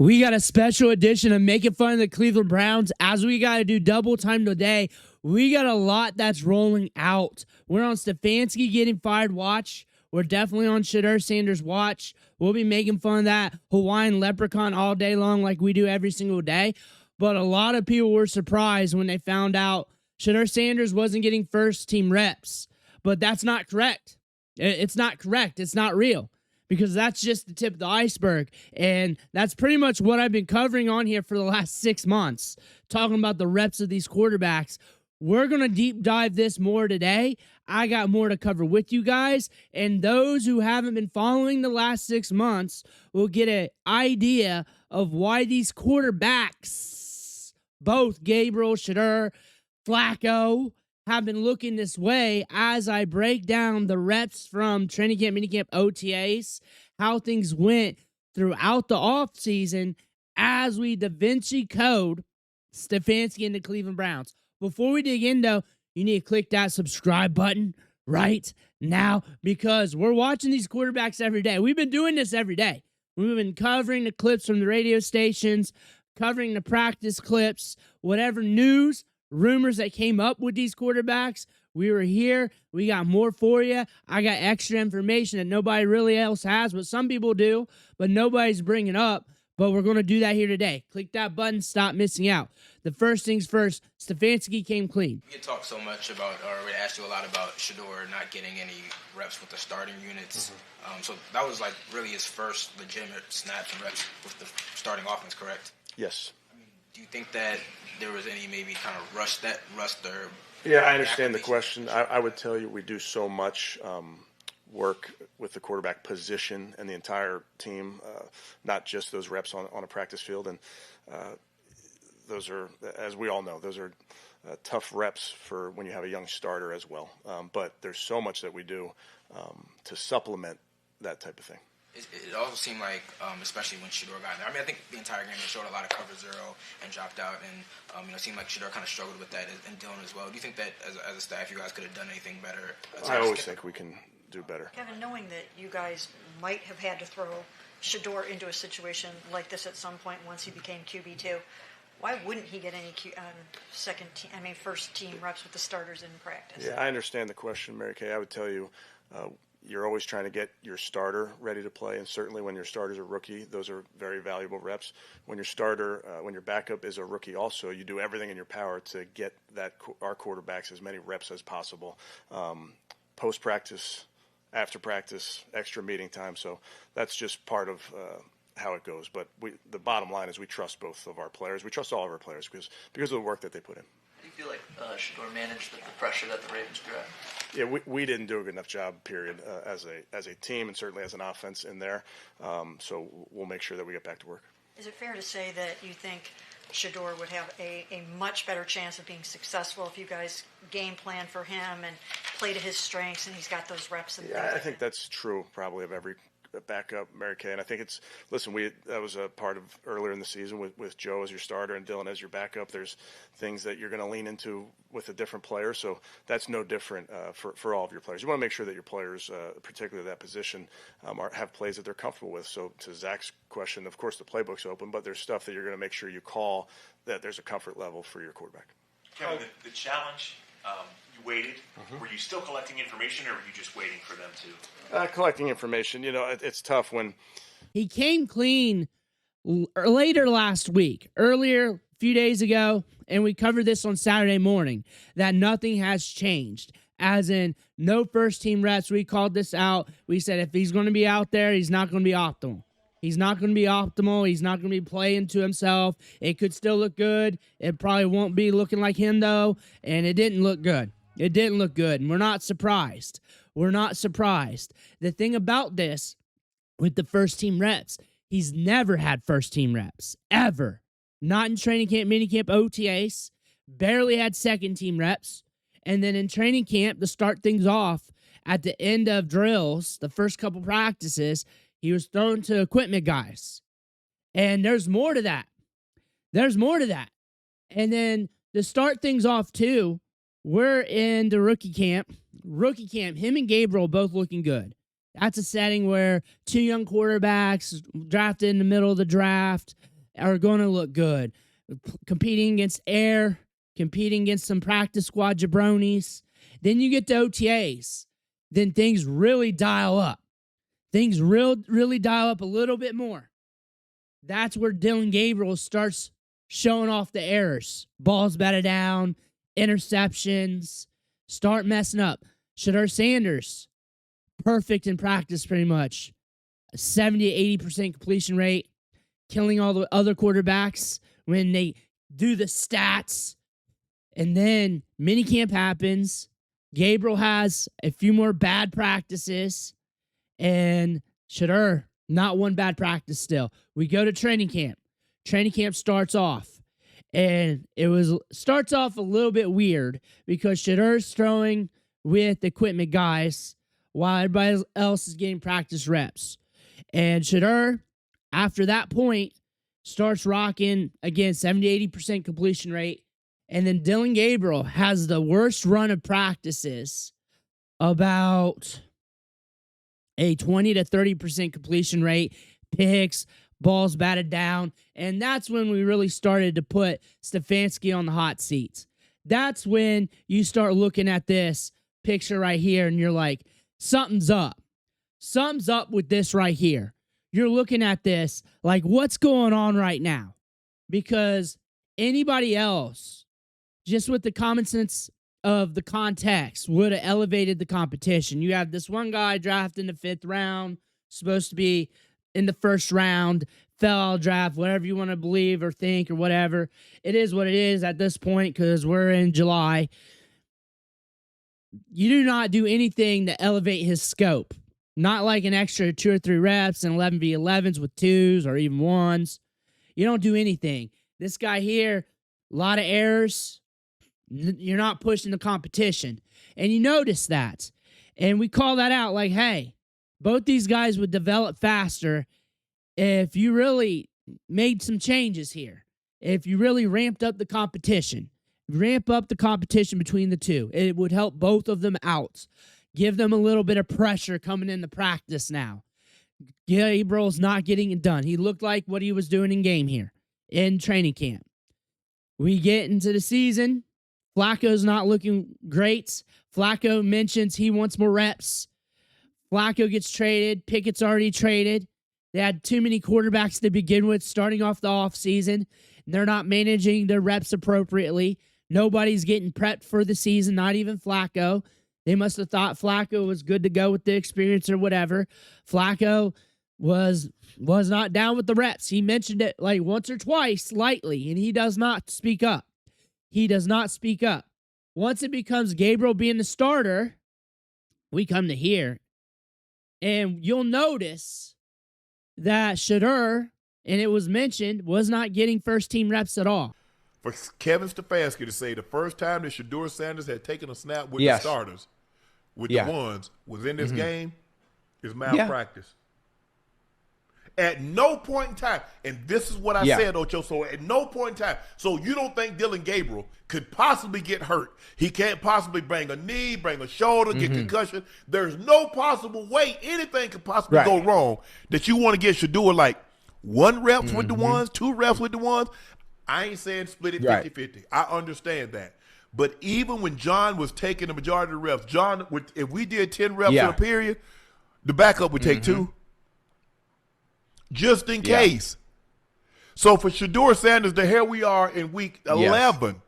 We got a special edition of Making Fun of the Cleveland Browns. As we got to do double time today, we got a lot that's rolling out. We're on Stefanski getting fired watch. We're definitely on Shedeur Sanders watch. We'll be making fun of that Hawaiian leprechaun all day long like we do every single day. But a lot of people were surprised when they found out Shedeur Sanders wasn't getting first team reps. But that's not correct. It's not correct. It's not real. Because that's just the tip of the iceberg. And that's pretty much what I've been covering on here for the last 6 months, talking about the reps of these quarterbacks. We're going to deep dive this more today. I got more to cover with you guys. And those who haven't been following the last 6 months will get an idea of why these quarterbacks, both Gabriel, Shedeur, Flacco, have been looking this way as I break down the reps from training camp, minicamp, OTAs, how things went throughout the offseason as we Da Vinci Code Stefanski and the Cleveland Browns. Before we dig in, though, you need to click that subscribe button right now because we're watching these quarterbacks every day. We've been doing this every day. We've been covering the clips from the radio stations, covering the practice clips, whatever news, rumors that came up with these quarterbacks. We were here. We got more for you. I got extra information that nobody really else has, but some people do, but nobody's bringing up. But we're going to do that here today. Click that button. Stop missing out. The first things first, Stefanski came clean. We talk so much about, or we asked you a lot about Shedeur not getting any reps with the starting units. So that was like really his first legitimate snaps and reps with the starting offense, correct? Yes. Do you think that there was any maybe kind of rust or? Yeah, I understand the question. I would tell you we do so much work with the quarterback position and the entire team, not just those reps on a practice field. And those are, as we all know, those are tough reps for when you have a young starter as well. But there's so much that we do to supplement that type of thing. It also seemed like, especially when Shedeur got there, I mean, I think the entire game they showed a lot of cover zero and dropped out, and it seemed like Shedeur kind of struggled with that, and Dillon as well. Do you think that as a staff, you guys could have done anything better? I always think we can do better. Kevin, knowing that you guys might have had to throw Shedeur into a situation like this at some point once he became QB2, why wouldn't he get any first team reps with the starters in practice? Yeah, I understand the question, Mary Kay. I would tell you, you're always trying to get your starter ready to play, and certainly when your starter's a rookie, those are very valuable reps. When your backup is a rookie also, you do everything in your power to get our quarterbacks as many reps as possible. Post-practice, after practice, extra meeting time, so that's just part of how it goes. But the bottom line is we trust both of our players. We trust all of our players because of the work that they put in. How do you feel like Shedeur managed the pressure that the Ravens threw at him? Yeah, we didn't do a good enough job, period, as a team and certainly as an offense in there. So we'll make sure that we get back to work. Is it fair to say that you think Shedeur would have a much better chance of being successful if you guys game plan for him and play to his strengths and he's got those reps? I think that's true probably of every backup, Mary Kay. And I think that was a part of earlier in the season with Joe as your starter and Dillon as your backup. There's things that you're going to lean into with a different player. So that's no different for all of your players. You want to make sure that your players, particularly that position, have plays that they're comfortable with. So to Zach's question, of course, the playbook's open, but there's stuff that you're going to make sure you call that there's a comfort level for your quarterback. Kevin, the challenge, you waited. Were you still collecting information, or were you just waiting for them to? Collecting information. It's tough when He came clean later last week, earlier, a few days ago, and we covered this on Saturday morning, that nothing has changed. As in, no first-team reps. We called this out. We said if he's going to be out there, he's not going to be optimal. He's not going to be optimal. He's not going to be playing to himself. It could still look good. It probably won't be looking like him, though, and it didn't look good. It didn't look good, and we're not surprised. We're not surprised. The thing about this, with the first-team reps, he's never had first-team reps, ever. Not in training camp, minicamp, OTAs. Barely had second-team reps. And then in training camp, to start things off, at the end of drills, the first couple practices, he was thrown to equipment guys. And there's more to that. There's more to that. And then to start things off, too, we're in the rookie camp. Rookie camp, him and Gabriel both looking good. That's a setting where two young quarterbacks drafted in the middle of the draft. are going to look good. Competing against air, competing against some practice squad jabronis. Then you get to OTAs. Then things really dial up. Things really dial up a little bit more. That's where Dillon Gabriel starts showing off the errors. Balls batted down, interceptions, start messing up. Shedeur Sanders, perfect in practice pretty much. 70 to 80% completion rate, killing all the other quarterbacks when they do the stats. And then minicamp happens. Gabriel has a few more bad practices. And Shedeur, not one bad practice still. We go to training camp. Training camp starts off. And starts off a little bit weird because Shedeur's throwing with equipment guys while everybody else is getting practice reps. And Shedeur, after that point, starts rocking, again, 70 to 80% completion rate. And then Dillon Gabriel has the worst run of practices, about a 20 to 30% completion rate, picks, balls batted down. And that's when we really started to put Stefanski on the hot seat. That's when you start looking at this picture right here and you're like, something's up. Something's up with this right here. You're looking at this like, what's going on right now? Because anybody else, just with the common sense of the context, would have elevated the competition. You have this one guy drafted in the 5th round, supposed to be in the 1st round, fell out of draft, whatever you want to believe or think or whatever. It is what it is at this point because we're in July. You do not do anything to elevate his scope. Not like an extra 2 or 3 reps and 11v11s with 2s or even 1s. You don't do anything. This guy here, a lot of errors. You're not pushing the competition. And you notice that. And we call that out like, hey, both these guys would develop faster if you really made some changes here. If you really ramped up the competition. Ramp up the competition between the two. It would help both of them out. Give them a little bit of pressure coming into practice now. Gabriel's not getting it done. He looked like what he was doing in game here in training camp. We get into the season. Flacco's not looking great. Flacco mentions he wants more reps. Flacco gets traded. Pickett's already traded. They had too many quarterbacks to begin with starting off the offseason. They're not managing their reps appropriately. Nobody's getting prepped for the season, not even Flacco. They must have thought Flacco was good to go with the experience or whatever. Flacco was not down with the reps. He mentioned it like once or twice lightly, and he does not speak up. He does not speak up. Once it becomes Gabriel being the starter, we come to here. And you'll notice that Shedeur, and it was mentioned, was not getting first-team reps at all. For Kevin Stefanski to say the first time that Shedeur Sanders had taken a snap with the starters, with the ones, was in this game, is malpractice. At no point in time, and this is what I said, Ocho, so at no point in time, so you don't think Dillon Gabriel could possibly get hurt. He can't possibly bring a knee, bring a shoulder, get concussion. There's no possible way anything could possibly go wrong that you want to get Shedeur like 1 reps with the ones, 2 reps with the ones. I ain't saying split it 50-50. I understand that. But even when John was taking the majority of the reps, John, if we did 10 reps in a period, the backup would take 2. Just in case. So for Shedeur Sanders, here we are in week 11.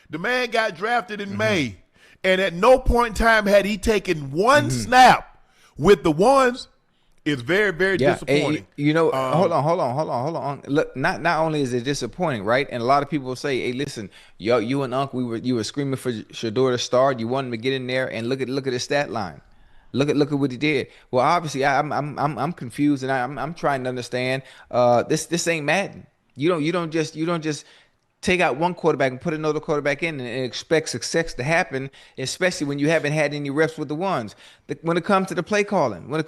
The man got drafted in May. And at no point in time had he taken 1 snap with the ones. It's very, very disappointing. You know, hold on. Look, not only is it disappointing, right? And a lot of people will say, "Hey, listen, you and Unc, you were screaming for Shedeur to start. You wanted him to get in there, and look at his stat line. Look at what he did. Well, obviously, I'm confused, and I'm trying to understand. This ain't Madden. You don't just take out one quarterback and put another quarterback in and expect success to happen, especially when you haven't had any reps with the ones. When it comes to the play calling, what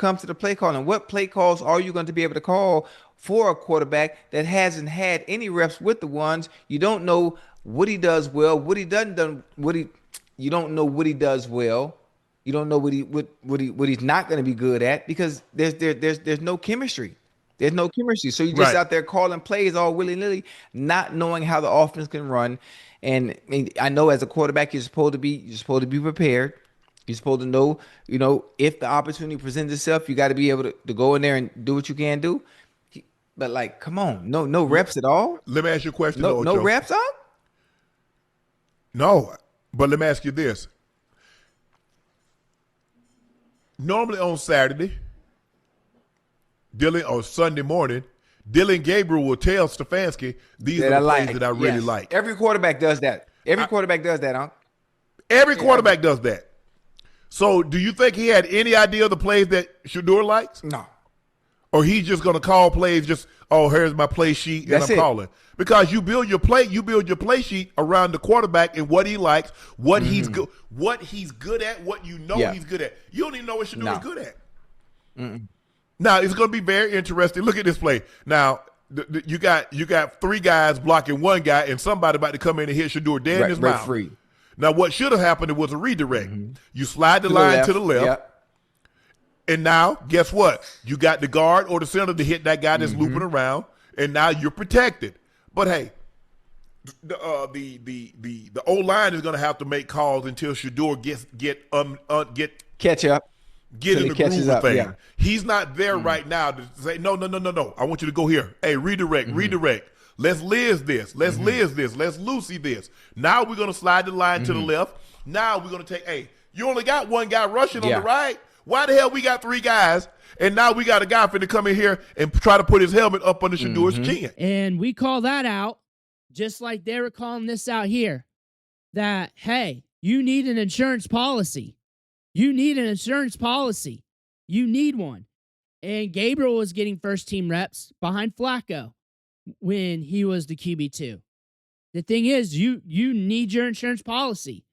play calls are you going to be able to call for a quarterback that hasn't had any reps with the ones? You don't know what he does well, what he doesn't done, you don't know what he does well. You don't know what he's not going to be good at because there's no chemistry. There's no chemistry. So you're just out there calling plays all willy-nilly, not knowing how the offense can run. And I know as a quarterback, you're supposed to be prepared. You're supposed to know, if the opportunity presents itself, you got to be able to go in there and do what you can do. But like, come on, no reps at all. Let me ask you a question. No reps up. No, but let me ask you this. Normally on Saturday, or Sunday morning, Dillon Gabriel will tell Stefanski, these are the plays that I really like. Every quarterback does that. Quarterback does that, huh? Every quarterback does that. So do you think he had any idea of the plays that Shedeur likes? No. Or he's just going to call plays here's my play sheet and I'm calling. Because you build your play sheet around the quarterback and what he likes, what he's good at, what he's good at. You don't even know what Shedeur is good at. Now, it's going to be very interesting. Look at this play. Now, you got three guys blocking one guy, and somebody about to come in and hit Shedeur dead in his mouth. Free. Now, what should have happened was a redirect. You slide the line to the left, and now, guess what? You got the guard or the center to hit that guy that's looping around, and now you're protected. But hey, the O-line is going to have to make calls until Shedeur catch up. Get in the groove of things. Yeah. He's not there right now to say, no. I want you to go here. Hey, redirect. Let's Liz this. Let's Liz this. Let's Lucy this. Now we're going to slide the line to the left. Now we're going to take, you only got one guy rushing on the right. Why the hell we got three guys, and now we got a guy finna come in here and try to put his helmet up under Shedeur's chin? And we call that out just like they were calling this out here, that, hey, you need an insurance policy. You need an insurance policy. You need one. And Gabriel was getting first-team reps behind Flacco when he was the QB2. The thing is, you need your insurance policy.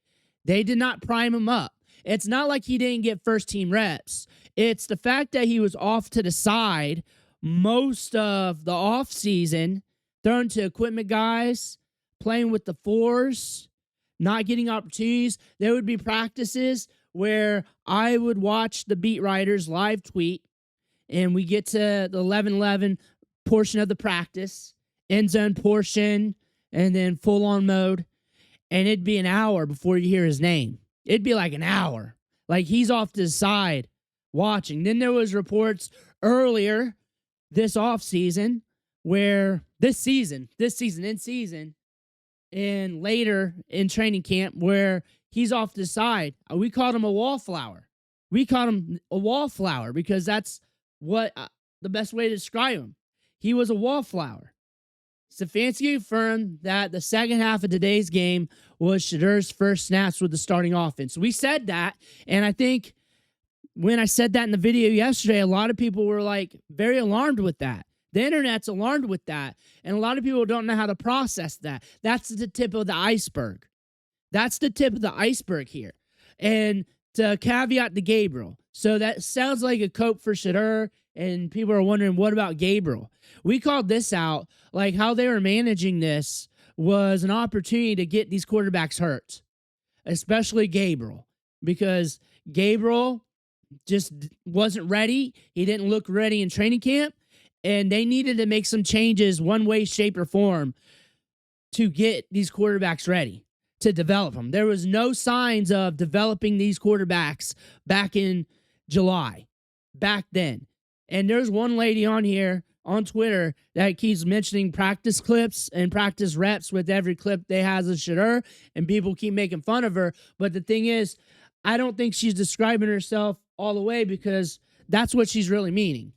They did not prime him up. It's not like he didn't get first-team reps. It's the fact that he was off to the side most of the offseason, thrown to equipment guys, playing with the fours, not getting opportunities. There would be practices where I would watch the beat writers live tweet, and we get to the 11-11 portion of the practice, end zone portion, and then full-on mode, and it'd be an hour before you hear his name. It'd be like an hour. Like he's off to the side watching. Then there was reports earlier this offseason where this season, and later in training camp where he's off to the side. We called him a wallflower. Because that's what the best way to describe him. He was a wallflower. Stefanski affirmed that the second half of today's game was Shedeur's first snaps with the starting offense. We said that, and I think when I said that in the video yesterday, a lot of people were like very alarmed with that. The internet's alarmed with that, and a lot of people don't know how to process that. That's the tip of the iceberg. That's the tip of the iceberg here. And to caveat the Gabriel. So that sounds like a cope for Shedeur, and people are wondering, what about Gabriel? We called this out, like how they were managing this was an opportunity to get these quarterbacks hurt, especially Gabriel, because Gabriel just wasn't ready. He didn't look ready in training camp, and they needed to make some changes one way, shape, or form to get these quarterbacks ready, to develop them. There was no signs of developing these quarterbacks back in July, back then. And there's one lady on here on Twitter that keeps mentioning practice clips and practice reps with every clip they has of Shedeur, and people keep making fun of her. But the thing is, I don't think she's describing herself all the way, because that's what she's really meaning.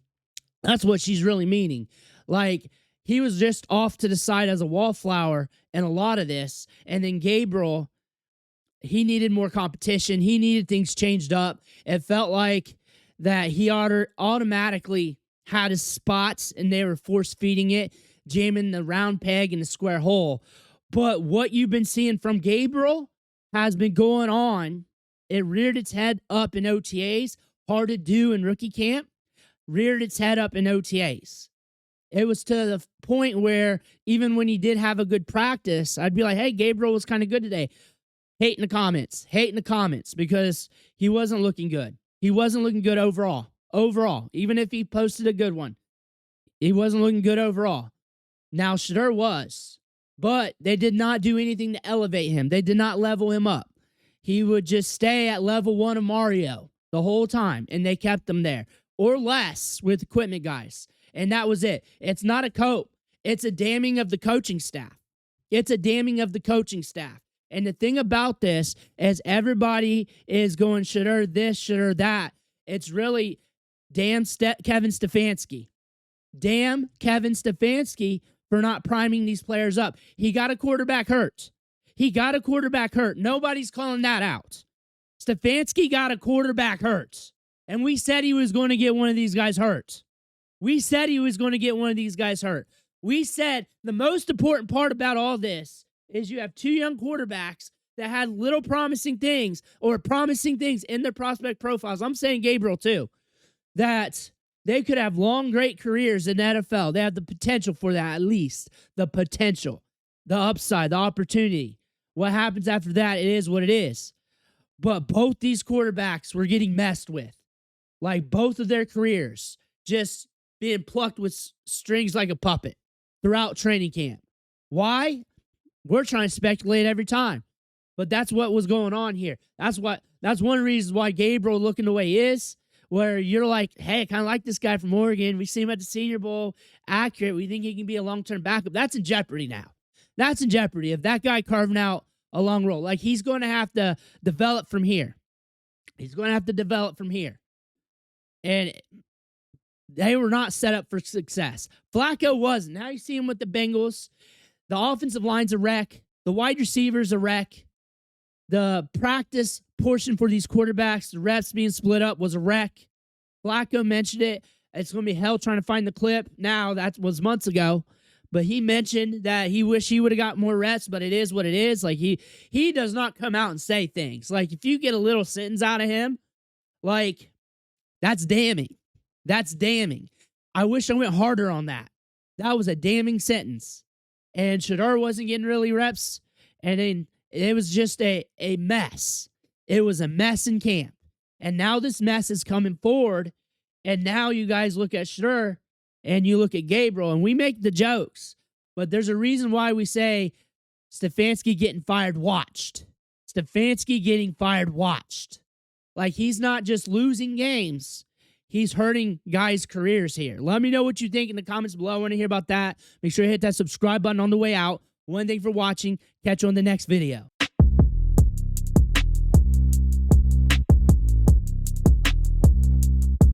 Like, he was just off to the side as a wallflower in a lot of this. And then Gabriel, he needed more competition. He needed things changed up. It felt like that he automatically had his spots, and they were force-feeding it, jamming the round peg in the square hole. But what you've been seeing from Gabriel has been going on. It reared its head up in OTAs, hard to do in rookie camp, reared its head up in OTAs. It was to the point where even when he did have a good practice, I'd be like, hey, Gabriel was kind of good today. Hate in the comments, because he wasn't looking good. He wasn't looking good overall, even if he posted a good one. He wasn't looking good overall. Now, Shedeur was, but they did not do anything to elevate him. They did not level him up. He would just stay at level 1 of Mario the whole time, and they kept him there, or less with equipment guys. And that was it. It's not a cope. It's a damning of the coaching staff. It's a damning of the coaching staff. And the thing about this is everybody is going Shedeur this, Shedeur that. It's really damn Kevin Stefanski. Damn Kevin Stefanski for not priming these players up. He got a quarterback hurt. Nobody's calling that out. Stefanski got a quarterback hurt. And we said he was going to get one of these guys hurt. We said the most important part about all this is you have 2 young quarterbacks that had little promising things or promising things in their prospect profiles. I'm saying Gabriel too, that they could have long, great careers in the NFL. They have the potential for that, at least. The potential, the upside, the opportunity. What happens after that, it is what it is. But both these quarterbacks were getting messed with. Like both of their careers, just being plucked with strings like a puppet throughout training camp. Why? We're trying to speculate every time. But that's what was going on here. That's one of the reasons why Gabriel looking the way he is, where you're like, hey, I kind of like this guy from Oregon. We see him at the Senior Bowl, accurate. We think he can be a long-term backup. That's in jeopardy now. That's in jeopardy if that guy carving out a long role. Like, he's going to have to develop from here. And they were not set up for success. Flacco wasn't. Now you see him with the Bengals. The offensive line's a wreck. The wide receivers a wreck. The practice portion for these quarterbacks, the reps being split up, was a wreck. Flacco mentioned it. It's going to be hell trying to find the clip. Now, that was months ago. But he mentioned that he wished he would have got more reps, but it is what it is. Like, he does not come out and say things. Like, if you get a little sentence out of him, like, that's damning. I wish I went harder on that. That was a damning sentence. And Shedeur wasn't getting really reps. And then it was just a mess. It was a mess in camp. And now this mess is coming forward. And now you guys look at Shedeur and you look at Gabriel, and we make the jokes. But there's a reason why we say Stefanski getting fired watched. Like, he's not just losing games. He's hurting guys' careers here. Let me know what you think in the comments below. I want to hear about that. Make sure you hit that subscribe button on the way out. One thing for watching. Catch you on the next video.